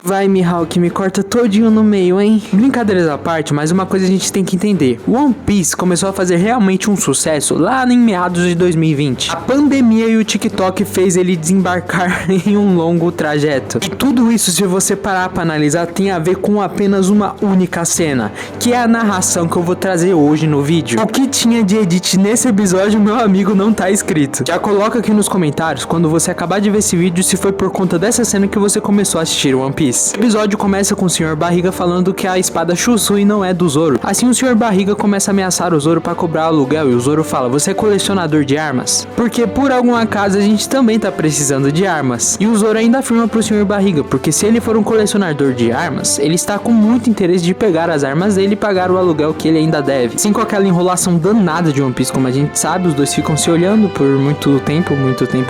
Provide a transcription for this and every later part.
Vai, Mihawk, me corta todinho no meio, hein? Brincadeiras à parte, mas uma coisa a gente tem que entender. One Piece começou a fazer realmente um sucesso lá em meados de 2020. A pandemia e o TikTok fez ele desembarcar em um longo trajeto. E tudo isso, se você parar pra analisar, tem a ver com apenas uma única cena, que é a narração que eu vou trazer hoje no vídeo. O que tinha de edit nesse episódio, meu amigo, não tá escrito. Já coloca aqui nos comentários, quando você acabar de ver esse vídeo, se foi por conta dessa cena que você começou a assistir One Piece. O episódio começa com o Sr. Barriga falando que a espada Shusui não é do Zoro. Assim o Sr. Barriga começa a ameaçar o Zoro para cobrar aluguel e o Zoro fala: você é colecionador de armas? Porque por algum acaso a gente também tá precisando de armas. E o Zoro ainda afirma pro Sr. Barriga, porque se ele for um colecionador de armas, ele está com muito interesse de pegar as armas dele e pagar o aluguel que ele ainda deve. Sim, com aquela enrolação danada de One Piece, como a gente sabe, os dois ficam se olhando por muito tempo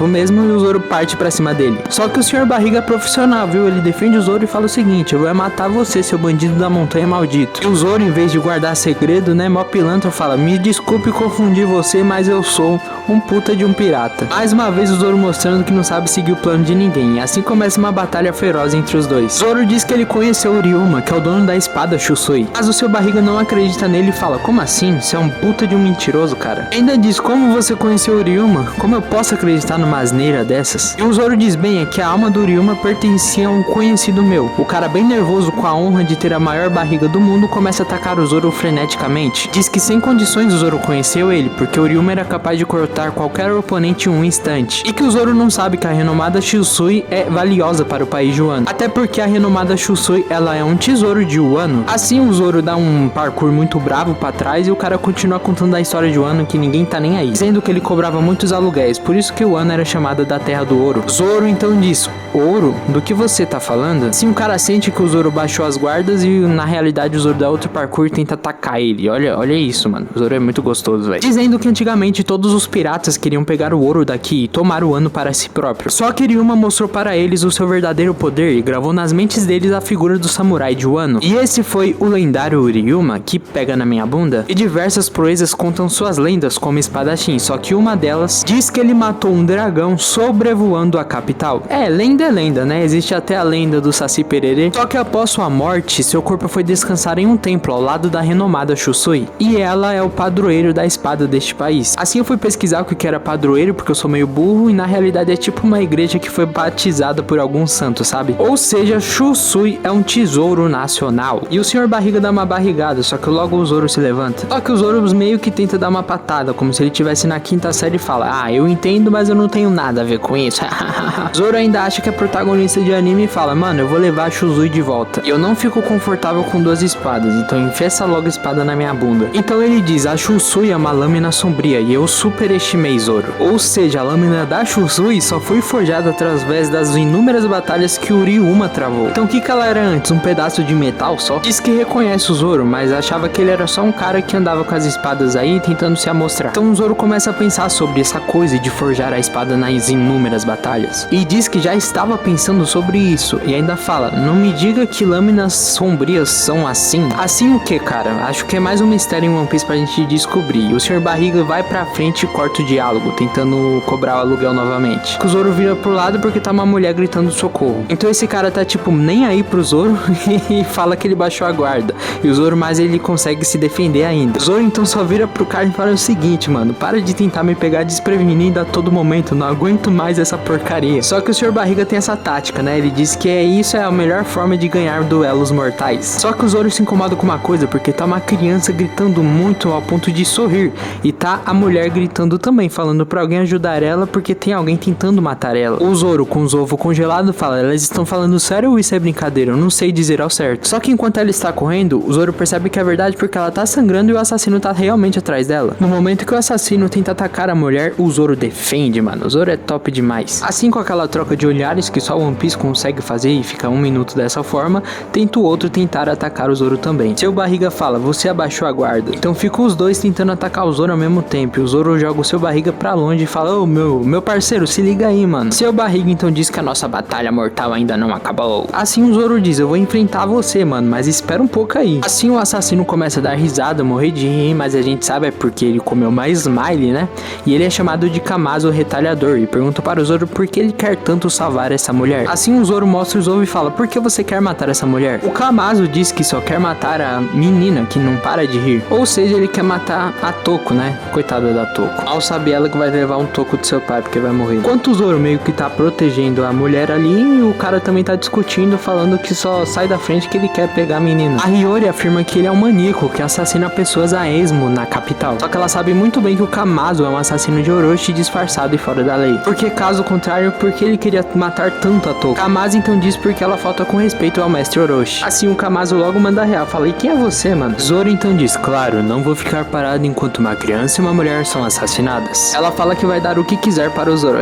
mesmo, e o Zoro parte pra cima dele. Só que o Sr. Barriga é profissional, viu? Ele defende o Zoro e fala o seguinte: eu vou matar você, seu bandido da montanha maldito. E o Zoro, em vez de guardar segredo, né, mó pilantra, fala: me desculpe confundir você, mas eu sou um puta de um pirata. Mais uma vez o Zoro mostrando que não sabe seguir o plano de ninguém. E assim começa uma batalha feroz entre os dois. Zoro diz que ele conheceu o Ryuma, que é o dono da espada Shusui. Mas o seu barriga não acredita nele e fala: como assim? Você é um puta de um mentiroso, cara. Ainda diz: como você conheceu o Ryuma? Como eu posso acreditar numa asneira dessas? E o Zoro diz bem é que a alma do Ryuma pertencia a um conhecido meu. O cara, bem nervoso com a honra de ter a maior barriga do mundo, começa a atacar o Zoro freneticamente. Diz que sem condições o Zoro conheceu ele, porque o Ryuma era capaz de cortar qualquer oponente em um instante. E que o Zoro não sabe que a renomada Shusui é valiosa para o país de Wano. Até porque a renomada Shusui, ela é um tesouro de Wano. Assim o Zoro dá um parkour muito bravo pra trás e o cara continua contando a história de Wano, que ninguém tá nem aí, dizendo que ele cobrava muitos aluguéis, por isso que Wano era chamada da Terra do Ouro. Zoro então diz: ouro? Do que você tá falando? Assim o cara sente que o Zoro baixou as guardas e na realidade o Zoro dá outro parkour e tenta atacar ele. Olha isso, mano. O Zoro é muito gostoso, velho. Dizendo que antigamente todos os piratas queriam pegar o ouro daqui e tomar o Wano para si próprio. Só que Ryuma mostrou para eles o seu verdadeiro poder e gravou nas mentes deles a figura do samurai de Wano. E esse foi o lendário Ryuma, que pega na minha bunda. E diversas proezas contam suas lendas como espadachim, só que uma delas diz que ele matou um dragão sobrevoando a capital. É lenda, né? Existe até a lenda do Saci Pererê. Só que após sua morte, seu corpo foi descansar em um templo ao lado da renomada Shusui. E ela é o padroeiro da espada deste país. Assim eu fui pesquisar o que era padroeiro, porque eu sou meio burro, e na realidade é tipo uma igreja que foi batizada por algum santo, sabe? Ou seja, Shusui é um tesouro nacional. E o Sr. Barriga dá uma barrigada, só que logo o Zoro se levanta. Só que o Zoro meio que tenta dar uma patada, como se ele estivesse na quinta série e fala: ah, eu entendo, mas eu não tenho nada a ver com isso. Zoro ainda acha que é protagonista de anime e fala: mano, eu vou levar a Shusui de volta. E eu não fico confortável com duas espadas, então enfeça logo a espada na minha bunda. Então ele diz: a Shusui é uma lâmina sombria e eu superestimei Zoro. Ou seja, a lâmina da Shusui só foi forjada através das inúmeras batalhas que o Ryuma travou. Então o que ela era antes? Um pedaço de metal só? Diz que reconhece o Zoro, mas achava que ele era só um cara que andava com as espadas aí tentando se amostrar. Então o Zoro começa a pensar sobre essa coisa de forjar a espada nas inúmeras batalhas. E diz que já estava pensando sobre isso. E ainda fala: não me diga que lâminas sombrias são assim. Assim o que, cara? Acho que é mais um mistério em One Piece pra gente descobrir. E o Sr. Barriga vai pra frente e corta o diálogo, tentando cobrar o aluguel novamente. O Zoro vira pro lado porque tá uma mulher gritando socorro. Então esse cara tá tipo nem aí pro Zoro e fala que ele baixou a guarda. E o Zoro mais ele consegue se defender ainda. O Zoro então só vira pro cara e fala o seguinte: mano, para de tentar me pegar desprevenida a todo momento, não aguento mais essa porcaria. Só que o Sr. Barriga tem essa tática, né? Ele diz que isso é a melhor forma de ganhar duelos mortais. Só que o Zoro se incomoda com uma coisa, porque tá uma criança gritando muito ao ponto de sorrir. E tá a mulher gritando também, falando pra alguém ajudar ela porque tem alguém tentando matar ela. O Zoro, com os ovos congelados, fala: elas estão falando sério ou isso é brincadeira? Eu não sei dizer ao certo. Só que enquanto ela está correndo, o Zoro percebe que é verdade porque ela tá sangrando e o assassino tá realmente atrás dela. No momento que o assassino tenta atacar a mulher, o Zoro defende, mano. O Zoro é top demais. Assim, com aquela troca de olhares que só o One Piece consegue fazer e fica um minuto dessa forma, tenta o outro tentar atacar o Zoro também. Seu barriga fala: você abaixou a guarda. Então ficam os dois tentando atacar o Zoro ao mesmo tempo. E o Zoro joga o seu barriga pra longe e fala: ô meu parceiro, se liga aí, mano. Seu barriga então diz que a nossa batalha mortal ainda não acabou. Assim o Zoro diz: eu vou enfrentar você, mano, mas espera um pouco aí. Assim o assassino começa a dar risada, morrer de rir, mas a gente sabe é porque ele comeu mais smile, né? E ele é chamado de Kamazo Retalhador e pergunta para o Zoro por que ele quer tanto salvar essa mulher. Assim o Zoro mostra os ovos e fala, por que você quer matar essa mulher? O Kamazo diz que só quer matar a menina que não para de rir. Ou seja, ele quer matar a Toko, né? Coitada da Toko. Mal sabe ela que vai levar um toco do seu pai, porque vai morrer. Enquanto o Zoro meio que tá protegendo a mulher ali, o cara também tá discutindo, falando que só sai da frente que ele quer pegar a menina. A Hiyori afirma que ele é um maníaco que assassina pessoas a esmo na capital. Só que ela sabe muito bem que o Kamazo é um assassino de Orochi disfarçado e fora da lei. Porque caso contrário, porque ele queria matar tanto a Toko? Kamazo então diz porque ela falta com respeito ao mestre Orochi. Assim o Kamazo logo manda real. Fala, e quem é você, mano? Zoro então diz, claro, não vou ficar parado enquanto uma criança e uma mulher são assassinadas. Ela fala que vai dar o que quiser para o Zoro.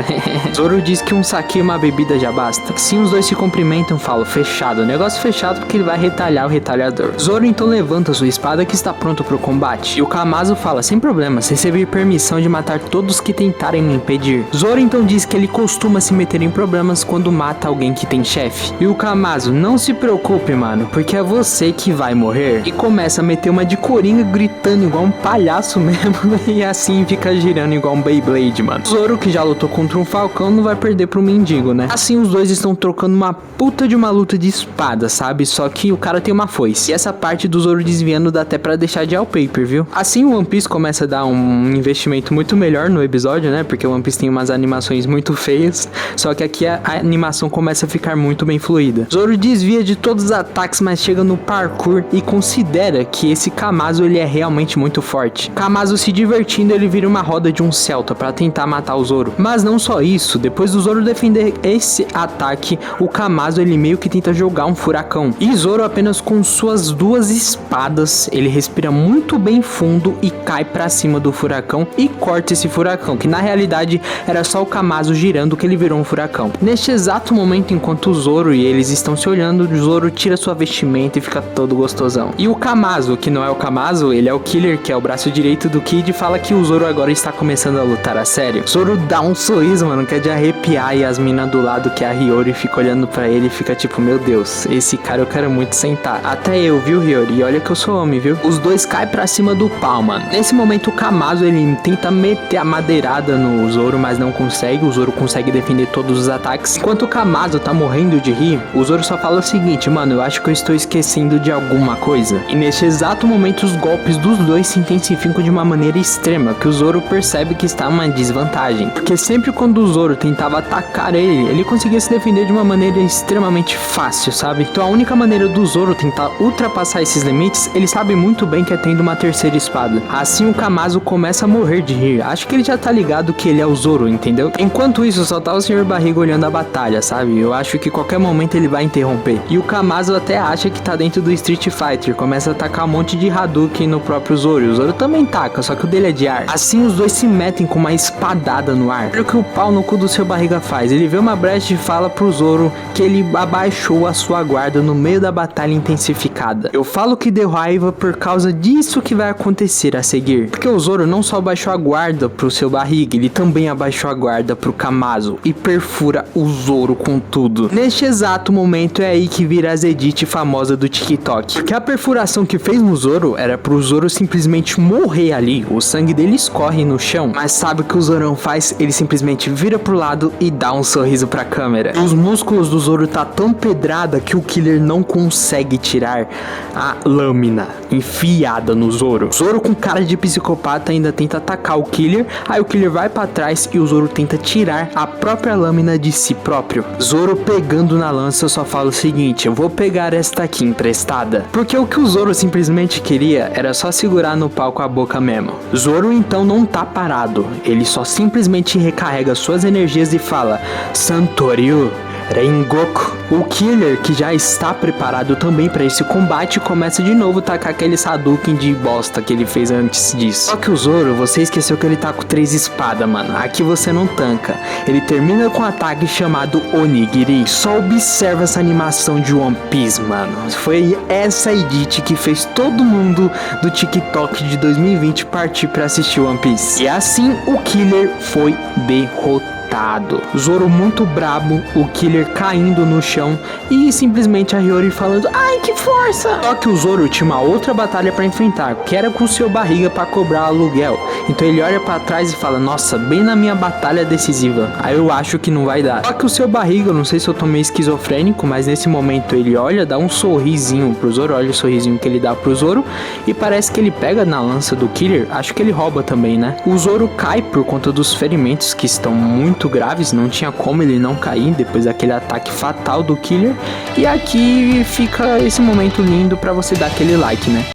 Zoro diz que um saque e uma bebida já basta. Sim, os dois se cumprimentam, falam, fechado. Negócio fechado porque ele vai retalhar o retalhador. Zoro então levanta sua espada que está pronto pro combate. E o Kamazo fala, sem problemas, recebi permissão de matar todos que tentarem me impedir. Zoro então diz que ele costuma se meter em problemas quando mata alguém que tem chefe. E o Kamazo, não se preocupe, mano, porque é você que vai morrer. E começa a meter uma de coringa gritando igual um palhaço mesmo. E assim fica girando igual um Beyblade, mano. Zoro, que já lutou contra um falcão, não vai perder pro mendigo, né? Assim os dois estão trocando uma puta de uma luta de espada, sabe? Só que o cara tem uma foice. E essa parte do Zoro desviando dá até pra deixar de wallpaper, viu? Assim o One Piece começa a dar um investimento muito melhor no episódio, né? Porque o One Piece tem umas animações muito feias. Só que aqui a animação começa a ficar muito bem fluida. Zoro desvia de todos os ataques, mas chega no parkour e considera que esse Kamazo ele é realmente muito forte. Kamazo se divertindo, ele vira uma roda de um Celta pra tentar matar o Zoro. Mas não só isso, depois do Zoro defender esse ataque, o Kamazo ele meio que tenta jogar um furacão. E Zoro apenas com suas duas espadas, ele respira muito bem fundo e cai pra cima do furacão e corta esse furacão, que na realidade era só o Kamazo girando que ele virou um furacão. Neste exato momento, enquanto o Zoro e eles estão se olhando, o Zoro tira sua vestimenta e fica todo gostosão. E o Kamazo, que não é o Kamazo, ele é o Killer, que é o braço direito do Kid, fala que o Zoro agora está começando a lutar a sério. Zoro dá um sorriso, mano, que é de arrepiar, e as minas do lado, que é a Hiyori, fica olhando pra ele e fica tipo, meu Deus, esse cara eu quero muito sentar. Até eu, viu, Hiyori? E olha que eu sou homem, viu? Os dois caem pra cima do pau, mano. Nesse momento o Kamazo, ele tenta meter a madeirada no Zoro, mas não consegue. O Zoro consegue defender todos os ataques. Enquanto o Kamazo tá morrendo de rir, o Zoro só fala o seguinte, mano, eu acho que eu estou esquecendo de alguma coisa. E nesse exato momento os golpes dos dois se intensificam de uma maneira extrema, que o Zoro percebe que está uma desvantagem. Porque sempre quando o Zoro tentava atacar ele conseguia se defender de uma maneira extremamente fácil, sabe? Então a única maneira do Zoro tentar ultrapassar esses limites, ele sabe muito bem que é tendo uma terceira espada. Assim o Kamazo começa a morrer de rir. Acho que ele já tá ligado que ele é o Zoro, entendeu? Enquanto isso, só tá o Sr. Barriga olhando a batalha, sabe? Eu acho que qualquer momento ele vai interromper. E o Kamazo até acha que tá dentro do Street Fighter, começa a atacar um monte de Hadouken no próprio Zoro. O Zoro também taca, só que o dele é de ar. Assim os dois se metem com uma espadada no ar. Olha o que o pau no cu do Sr. Barriga faz. Ele vê uma brecha e fala pro Zoro que ele abaixou a sua guarda no meio da batalha intensificada. Eu falo que deu raiva por causa disso que vai acontecer a seguir. Porque o Zoro não só abaixou a guarda pro Sr. Barriga, ele também abaixou a guarda pro Kamazo e perfura o Zoro com tudo. Neste exato momento é aí que vira a Zedite famosa do TikTok. Porque a perfuração que fez no Zoro era pro Zoro simplesmente morrer ali. O sangue dele escorre no chão. Mas sabe o que o Zorão faz? Ele simplesmente vira pro lado e dá um sorriso pra câmera. Os músculos do Zoro tá tão pedrada que o Killer não consegue tirar a lâmina enfiada no Zoro. Zoro com cara de psicopata ainda tenta atacar o Killer. Aí o Killer vai pra trás e o Zoro tenta tirar a própria lâmina de si próprio. Zoro pegando na lança só fala o seguinte, eu vou pegar esta aqui emprestada. Porque o que o Zoro simplesmente queria era só segurar no pau com a boca mesmo. Zoro então não tá parado. Ele só simplesmente recarrega suas energias e fala, Santoryu Rengoku. O Killer, que já está preparado também para esse combate, começa de novo a tacar aquele Hadouken de bosta que ele fez antes disso. Só que o Zoro, você esqueceu que ele tá com 3 espadas, mano. Aqui você não tanca. Ele termina com um ataque chamado Onigiri. Só observa essa animação de One Piece, mano. Foi essa edit que fez todo mundo do TikTok de 2020 partir para assistir One Piece. E assim o Killer foi derrotado. derrotado. Zoro muito brabo, o Killer caindo no chão e simplesmente a Hiyori falando: ai, que força! Só que o Zoro tinha uma outra batalha pra enfrentar, que era com o seu barriga pra cobrar aluguel. Então ele olha pra trás e fala: nossa, bem na minha batalha decisiva, aí eu acho que não vai dar. Só que o seu barriga, eu não sei se eu tô meio esquizofrênico, mas nesse momento ele olha, dá um sorrisinho pro Zoro, olha o sorrisinho que ele dá pro Zoro, e parece que ele pega na lança do Killer, acho que ele rouba também, né? O Zoro cai por conta dos ferimentos que estão muito graves, não tinha como ele não cair depois daquele ataque fatal do Killer. E aqui fica esse momento lindo pra você dar aquele like, né?